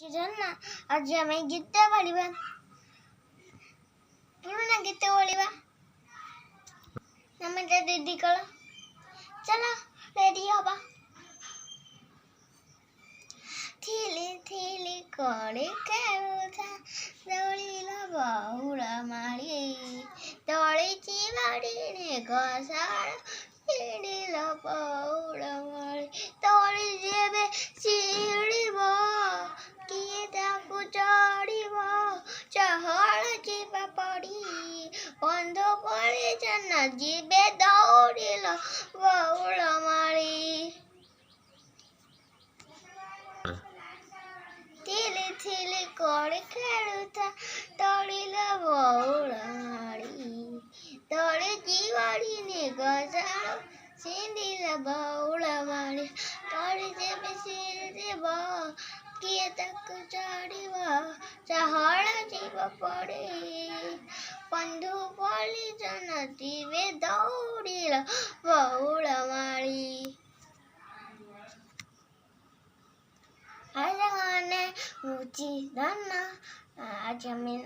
ନା ଆଜି ଆମେ ଗୀତ ବୋଲିବା। ପୁରୁଣା ଗୀତ ବୋଲିବା। ନମିତା ଦିଦି କଳ ଚଲ ରେଡି ହବା। ଥିଲି ଥିଲି କଳି ଖେଳୁଥା ଦୋଳିର ବହୁଳ ମାଳି ଦଳିଛି ବାଡ଼ିରେ ଘଷାଳ ଶିଡ଼ିଲ ବହୁଳ ମାଳି ଦଳି ଯେବେ ଶିଡ଼ିବ କିଏ ତାକୁ ଚଢ଼ିବ ଚହଳ ଯିବା ପଡ଼ି ବନ୍ଧ ପଡ଼ି ଜନ ଯିବେ ଦୌଡ଼ିଲ ବହୁଳ ମାଳି। ଥିଲି ଥିଲି କଳି ଖେଳୁଥା ଦୋଳିର ବହୁଳ ମାଳି ଦଳିଛି ବାଡ଼ିରେ ଘଷାଳ ଶିଡ଼ିଲ ବହୁଳ ମାଳି ଦଳି ଯେବେ ଶିଡ଼ିବ କିଏ ତାକୁ ଚଢ଼ିବ ଚହଳ ଯିବ ପଡ଼ି ବନ୍ଧୁ ପଡ଼ି ଜନ ଯିବେ ଦୌଡ଼ିଲ ବହୁଳ ମାଳି। आज गाने मुझे दाना आज मैं